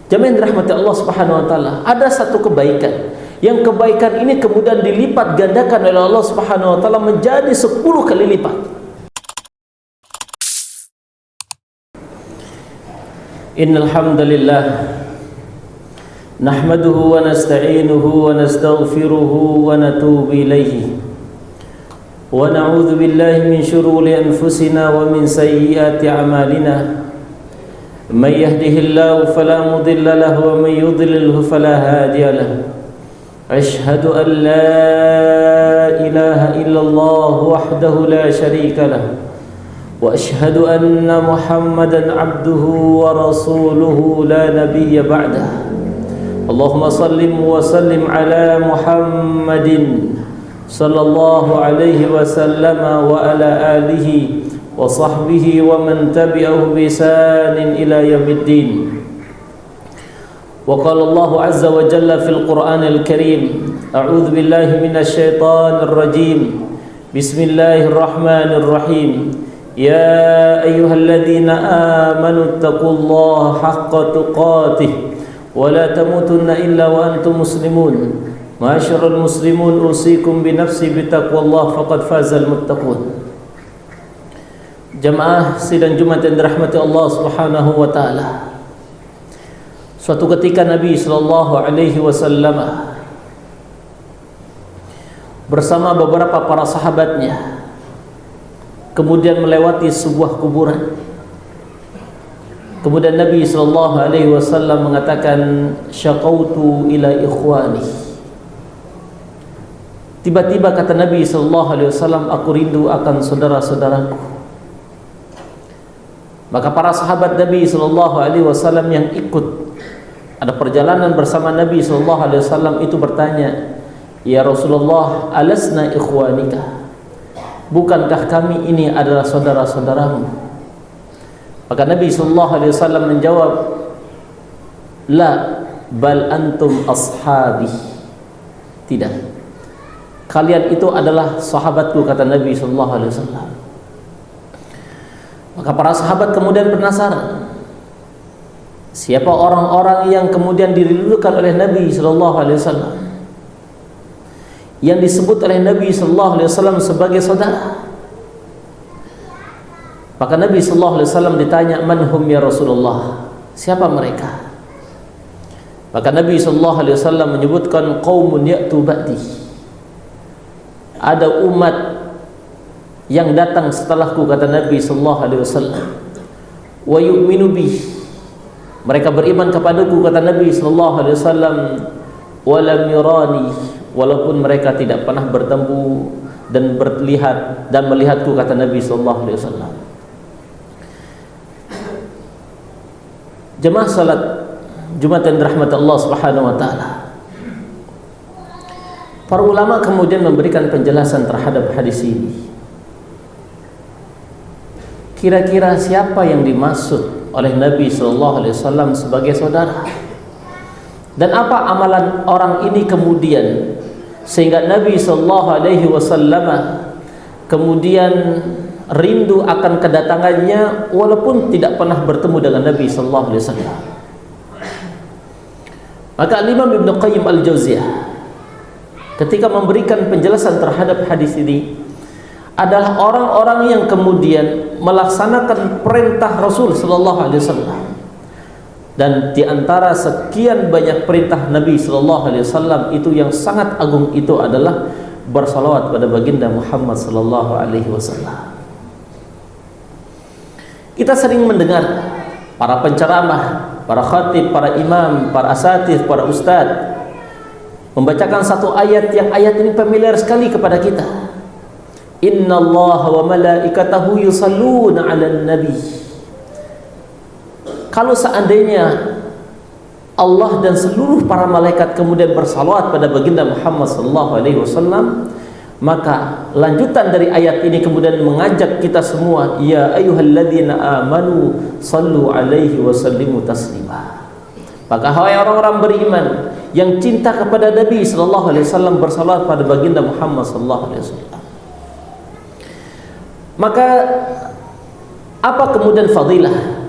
Jemaah yang dirahmati Allah Subhanahu wa taala, ada satu kebaikan yang kebaikan ini kemudian dilipat gandakan oleh Allah Subhanahu wa taala menjadi 10 kali lipat. Innal hamdalillah nahmaduhu wa nasta'inuhu wa nastaghfiruhu wa natubu ilaihi wa na'udzu billahi min shururi anfusina wa min sayyiati a'malina. من يهده الله فلا مضل له ومن يضلله فلا هادي له أشهد أن لا إله إلا الله وحده لا شريك له وأشهد أن محمدا عبده ورسوله لا نبي بعده اللهم صل وسلم على محمد صلى الله عليه وسلم وعلى آله وصحبه ومن تبعه بإحسان إلى يوم الدين. وقال الله عز وجل في القرآن الكريم أعوذ بالله من الشيطان الرجيم بسم الله الرحمن الرحيم يا أيها الذين آمنوا اتقوا الله حق تقاته ولا تموتن إلا وأنتم مسلمون معاشر المسلمون أوصيكم بنفسي بتقوى الله فقد فاز المتقون. Jemaah sidang Jumat yang dirahmati Allah Subhanahu wa taala. Suatu ketika Nabi sallallahu alaihi wasallam bersama beberapa para sahabatnya kemudian melewati sebuah kuburan. Kemudian Nabi sallallahu alaihi wasallam mengatakan, "Syaqautu ila ikhwani." Tiba-tiba kata Nabi sallallahu alaihi wasallam, "Aku rindu akan saudara-saudaraku." Maka para sahabat Nabi sallallahu alaihi wasallam yang ikut ada perjalanan bersama Nabi sallallahu alaihi wasallam itu bertanya, "Ya Rasulullah, alasna ikhwanika? Bukankah kami ini adalah saudara-saudaramu?" Maka Nabi sallallahu alaihi wasallam menjawab, "La, bal antum ashabi." Tidak. Kalian itu adalah sahabatku, kata Nabi sallallahu alaihi wasallam. Maka para sahabat kemudian penasaran, siapa orang-orang yang kemudian dirindukan oleh Nabi sallallahu alaihi wasallam, yang disebut oleh Nabi sallallahu alaihi wasallam sebagai saudara. Maka Nabi sallallahu alaihi wasallam ditanya, "Man hum ya Rasulullah?" Siapa mereka? Maka Nabi sallallahu alaihi wasallam menyebutkan, "Qaumun ya'tu ba'di." Ada umat yang datang setelahku, kata Nabi sallallahu alaihi wasallam. Wa yu'minu bih. Mereka beriman kepadaku, kata Nabi sallallahu alaihi wasallam. Wa lam yurani, walaupun mereka tidak pernah bertemu dan melihatku, kata Nabi sallallahu alaihi wasallam. Jemaah salat Jumat yang dirahmati Allah Subhanahu wa taala. Para ulama kemudian memberikan penjelasan terhadap hadis ini. Kira-kira siapa yang dimaksud oleh Nabi sallallahu alaihi wasallam sebagai saudara? Dan apa amalan orang ini kemudian sehingga Nabi sallallahu alaihi wasallam kemudian rindu akan kedatangannya walaupun tidak pernah bertemu dengan Nabi sallallahu alaihi wasallam. Maka Imam Ibnu Qayyim Al-Jauziyah ketika memberikan penjelasan terhadap hadis ini adalah orang-orang yang kemudian melaksanakan perintah Rasul sallallahu alaihi wasallam. Dan di antara sekian banyak perintah Nabi sallallahu alaihi wasallam itu yang sangat agung itu adalah bersalawat pada baginda Muhammad sallallahu alaihi wasallam. Kita sering mendengar para penceramah, para khatib, para imam, para asatidz, para ustadz membacakan satu ayat yang ayat ini familiar sekali kepada kita. Inna Allah wa malaikatahu yusalluna 'alan nabi. Kalau seandainya Allah dan seluruh para malaikat kemudian bersalawat pada baginda Muhammad sallallahu alaihi wasallam, maka lanjutan dari ayat ini kemudian mengajak kita semua, ya ayyuhalladzina amanu sallu alaihi wa sallimu taslima. Maka hai orang-orang beriman yang cinta kepada Nabi sallallahu alaihi wasallam, bersalawat pada baginda Muhammad sallallahu alaihi wasallam. Maka apa kemudian fadilah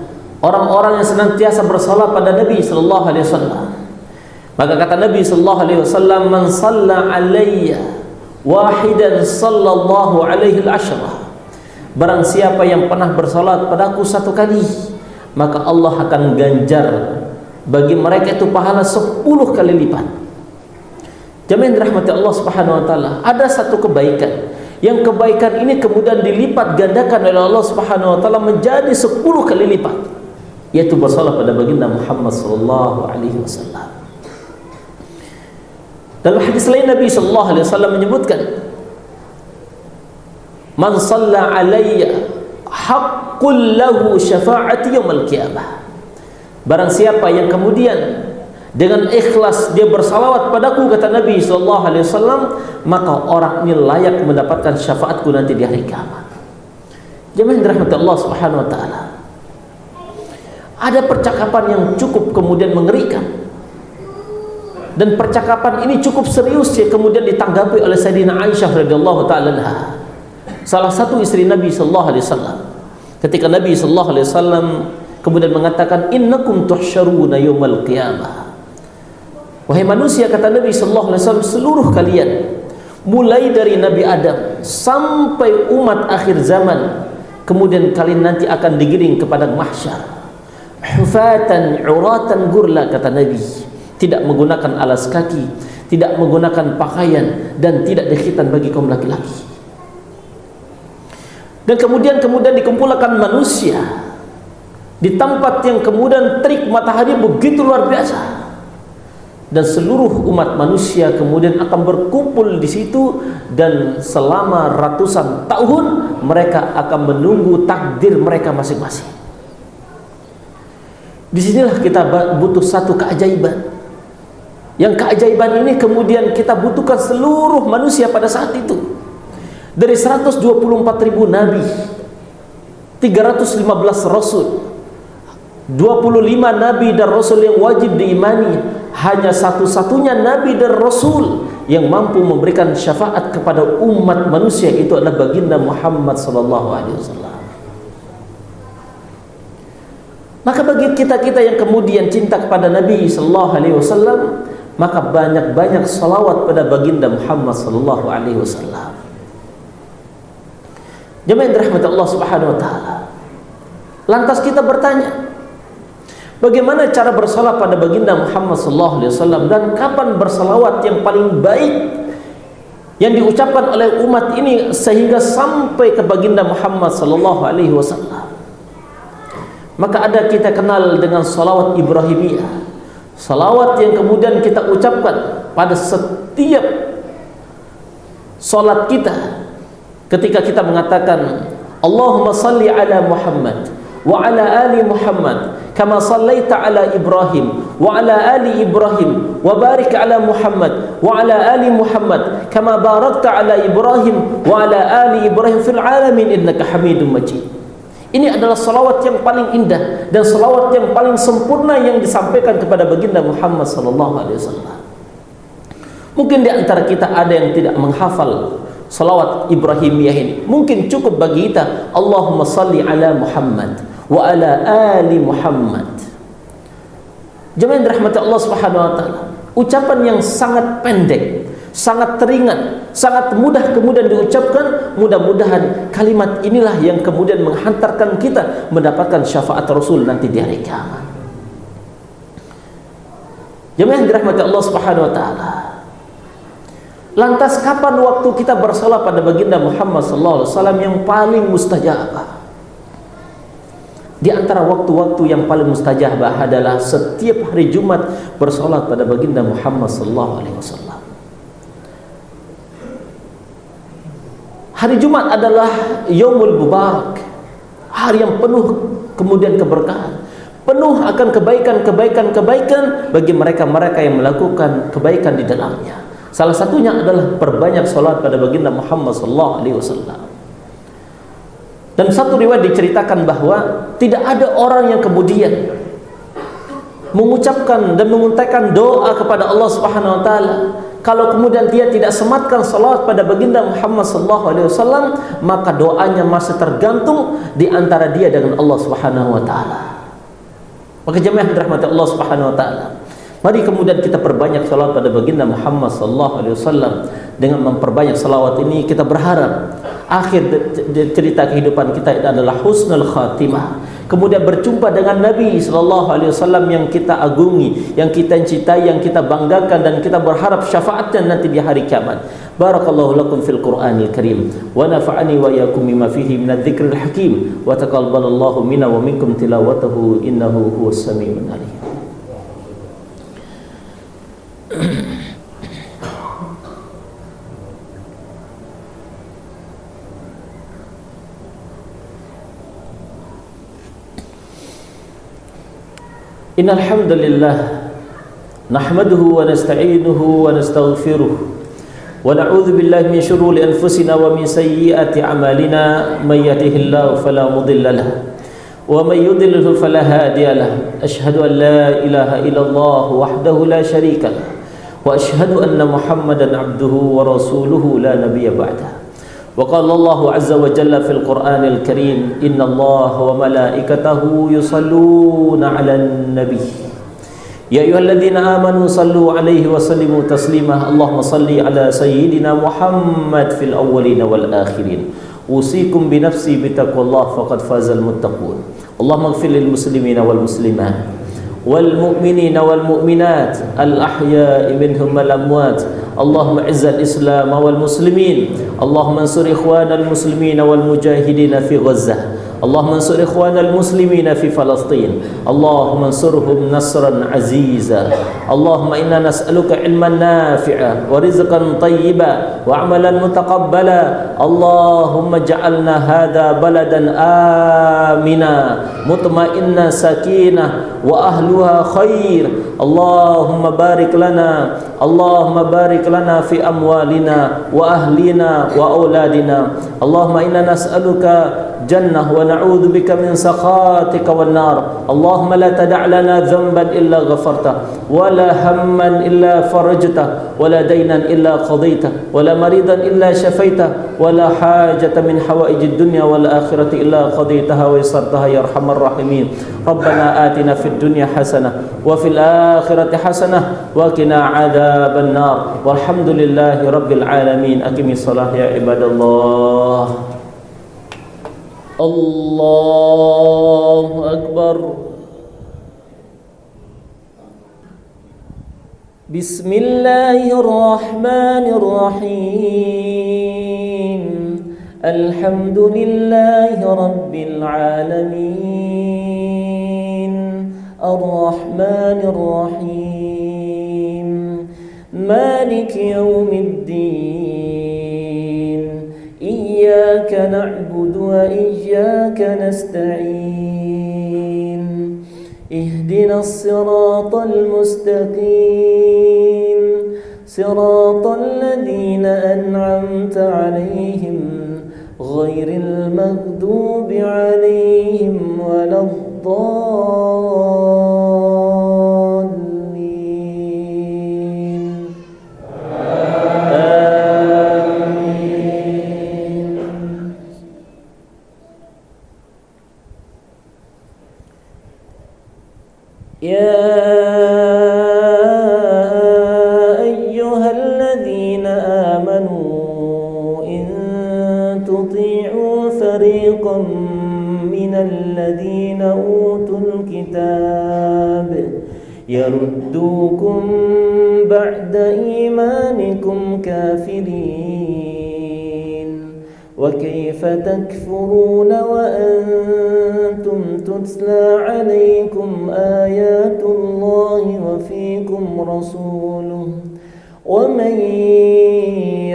orang-orang yang senantiasa bersalat pada Nabi sallallahu alaihi wasallam. Maka kata Nabi sallallahu alaihi wasallam, "Man shalla alayya wahidan sallallahu alaihi al-ashrah." Barang siapa yang pernah bersalat padaku satu kali, maka Allah akan ganjar bagi mereka itu pahala 10 kali lipat. Jemaah yang dirahmati Allah Subhanahu wa taala, ada satu kebaikan yang kebaikan ini kemudian dilipat gandakan oleh Allah Subhanahu wa taala menjadi 10 kali lipat, yaitu bersalat pada baginda Muhammad sallallahu alaihi wasallam. Dalam hadis lain Nabi sallallahu alaihi wasallam menyebutkan, "Man shalla alayya haqqul lahu syafa'ati yaumil qiyamah." Barang siapa yang kemudian dengan ikhlas dia bersalawat padaku, kata Nabi sallallahu alaihi wasallam, maka orang ini layak mendapatkan syafaatku nanti di hari kiamat. Jemaah yang dirahmati Allah Subhanahu wa taala, ada percakapan yang cukup kemudian mengerikan, dan percakapan ini cukup serius yang kemudian ditanggapi oleh Sayyidina Aisyah radhiyallahu taala anha, salah satu istri Nabi sallallahu alaihi wasallam. Ketika Nabi sallallahu alaihi wasallam kemudian mengatakan, "Innakum tuhsyaruna yaumal qiyamah." Wahai manusia, kata Nabi sallallahu alaihi wasallam, seluruh kalian, mulai dari Nabi Adam sampai umat akhir zaman, kemudian kalian nanti akan digiring kepada mahsyar, hufatan uratan gurla, kata Nabi, tidak menggunakan alas kaki, tidak menggunakan pakaian, dan tidak ada khitan bagi kaum laki-laki. Dan kemudian dikumpulkan manusia di tempat yang kemudian terik matahari begitu luar biasa, dan seluruh umat manusia kemudian akan berkumpul di situ, dan selama ratusan tahun mereka akan menunggu takdir mereka masing-masing. Disinilah kita butuh satu keajaiban. Yang keajaiban ini kemudian kita butuhkan seluruh manusia pada saat itu. Dari 124.000 nabi, 315 rasul, 25 nabi dan rasul yang wajib diimani, hanya satu-satunya nabi dan rasul yang mampu memberikan syafaat kepada umat manusia, itu adalah baginda Muhammad sallallahu alaihi wasallam. Maka bagi kita-kita yang kemudian cinta kepada Nabi sallallahu alaihi wasallam, maka banyak-banyak salawat pada baginda Muhammad sallallahu alaihi wasallam. Jemaah yang dirahmati Allah Subhanahu wa taala, lantas kita bertanya, bagaimana cara bersalawat pada baginda Muhammad sallallahu alaihi wasallam, dan kapan bersalawat yang paling baik yang diucapkan oleh umat ini sehingga sampai ke baginda Muhammad sallallahu alaihi wasallam? Maka ada kita kenal dengan salawat Ibrahimiyah, salawat yang kemudian kita ucapkan pada setiap salat kita ketika kita mengatakan, Allahumma salli ala Muhammad wa ala ali Muhammad kama sallaita ala Ibrahim wa ala ali Ibrahim wa barik ala Muhammad wa ala ali Muhammad kama barakta ala Ibrahim wa ala ali Ibrahim fil alamin innaka Hamidum Majid. Ini adalah salawat yang paling indah dan salawat yang paling sempurna yang disampaikan kepada baginda Muhammad sallallahu alaihi wasallam. Mungkin di antara kita ada yang tidak menghafal salawat Ibrahimiyah ini. Mungkin cukup bagi kita Allahumma salli ala Muhammad wa ala ali Muhammad. Jemaah yang dirahmati Allah Subhanahu wa taala, ucapan yang sangat pendek, sangat ringan, sangat mudah kemudian diucapkan. Mudah-mudahan kalimat inilah yang kemudian menghantarkan kita mendapatkan syafaat Rasul nanti di hari kiamat. Jemaah yang dirahmati Allah Subhanahu wa taala, lantas kapan waktu kita bersalat pada baginda Muhammad sallallahu alaihi wasallam yang paling mustajabah? Di antara waktu-waktu yang paling mustajabah adalah setiap hari Jumat bersalat pada baginda Muhammad sallallahu alaihi wasallam. Hari Jumat adalah Yaumul Mubarak, hari yang penuh kemudian keberkahan, penuh akan kebaikan bagi mereka-mereka yang melakukan kebaikan di dalamnya. Salah satunya adalah perbanyak salat pada baginda Muhammad sallallahu alaihi wasallam. Dan satu riwayat diceritakan bahwa tidak ada orang yang kemudian mengucapkan dan menguntaikan doa kepada Allah Subhanahu wa taala kalau kemudian dia tidak sematkan salat pada baginda Muhammad sallallahu alaihi wasallam, maka doanya masih tergantung di antara dia dengan Allah Subhanahu wa taala. Maka jemaah dirahmati Allah Subhanahu wa taala, mari kemudian kita perbanyak salawat pada baginda Muhammad sallallahu alaihi wasallam. Dengan memperbanyak salawat ini kita berharap akhir cerita kehidupan kita itu adalah husnul khatimah. Kemudian berjumpa dengan Nabi sallallahu alaihi wasallam yang kita agungi, yang kita cintai, yang kita banggakan, dan kita berharap syafaatnya nanti di hari kiamat. Barakallahu lakum fil Qur'anil Karim wa nafa'ani wa iyyakum bima fihi minadh dzikril hakim wa taqabbalallahu minna wa minkum tilawatahu innahu huwas samiul alim. Innal hamdalillah nahmaduhu wa nasta'inuhu wa nastaghfiruh wa na'udzu billahi min shururi anfusina wa min sayyiati a'malina may yahdihillahu fala mudilla lahu wa may yudlil fala hadiya lahu asyhadu an la ilaha illallah wahdahu la syarika lahu wa asyhadu anna muhammadan abduhu wa rasuluhu la nabiyya ba'dahu. وقال الله عز وجل في القرآن الكريم إن الله وملائكته يصلون على النبي يا أيها الذين آمنوا صلوا عليه وسلموا تسليما اللهم صل على سيدنا محمد في الأولين والآخرين أوصيكم بنفسي بتقوى الله فقد فاز المتقون اللهم اغفر للمسلمين والمسلمات والمؤمنين والمؤمنات الأحياء منهم والأموات اللهم اعز الإسلام والمسلمين اللهم انصر إخوان المسلمين والمجاهدين في غزة اللهم انصر إخوان المسلمين في فلسطين اللهم انصرهم نصرا عزيزا اللهم إنا نسألك علما نافعا ورزقا طيبا وعملا متقبلا اللهم اجعلنا هذا بلدا آمنا مطمئنا سكينة وأهلها خير اللهم بارك لنا في أموالنا وأهلنا وأولادنا اللهم إنا نسألك جنة ونعوذ بك من سخطك والنار اللهم لا تدع لنا ذنبا إلا غفرته ولا هما إلا فرجته ولا دينا إلا قضيته ولا مريضا إلا شفيته ولا حاجة من حوائج الدنيا والآخرة إلا قضيتها ويسرتها يا أرحم الراحمين ربنا آتنا في الدنيا حسنة وفي الآخرة حسنة وقنا عذاب النار والحمد لله رب العالمين أقم الصلاة يا عباد الله الله أكبر بسم الله الرحمن الرحيم الحمد لله رب العالمين الرحمن الرحيم مالك يوم الدين إياك نعبد وإياك نستعين اهدنا الصراط المستقيم صراط الذين أنعمت عليهم غير المغضوب عليهم ولا الضالين آمين. يا أيها الذين آمنوا إن تطيعوا فريقا من الذين أوتوا الكتاب يردوكم بعد إيمانكم كافرين وكيف تكفرون وأنتم تتلى عليكم آيات الله وفيكم رسوله ومن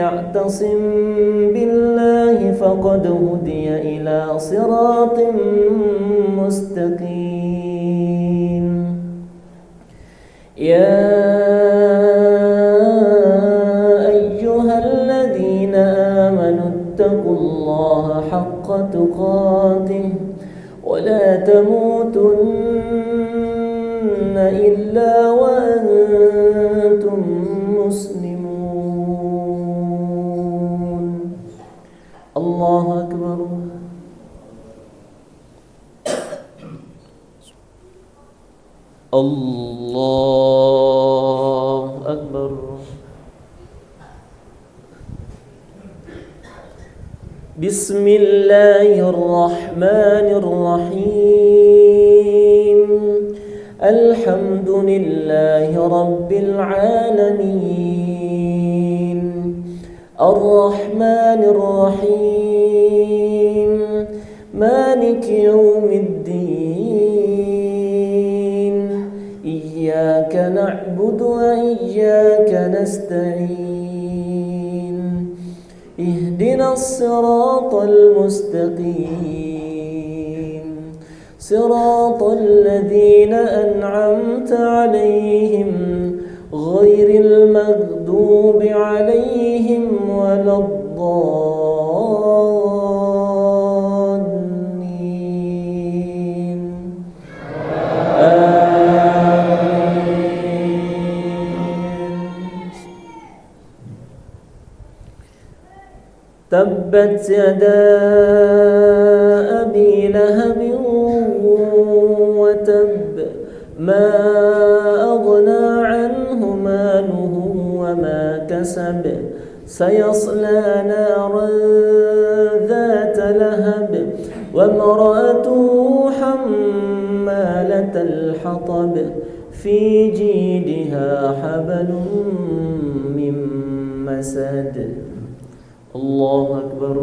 يعتصم بالله فقد هدي إلى صراط مستقيم يا أيها الذين آمنوا اتقوا الله حق تقاته ولا تموتن إلا وأنتم مسلمون الله أكبر الله أكبر. بسم الله الرحمن الرحيم. الحمد لله رب العالمين الرحمن الرحيم مالك يوم الدين إياك نعبد وإياك نستعين اهدنا الصراط المستقيم صراط الذين أنعمت عليهم غير المغضوب عليهم ولا الضالين آمين. تبت يدا أبي لهب وتب ما أغنى عنه ماله وما كسب سيصلى نارا ذات لهب وامرأته حمالة الحطب في جيدها حبل من مسد. الله أكبر.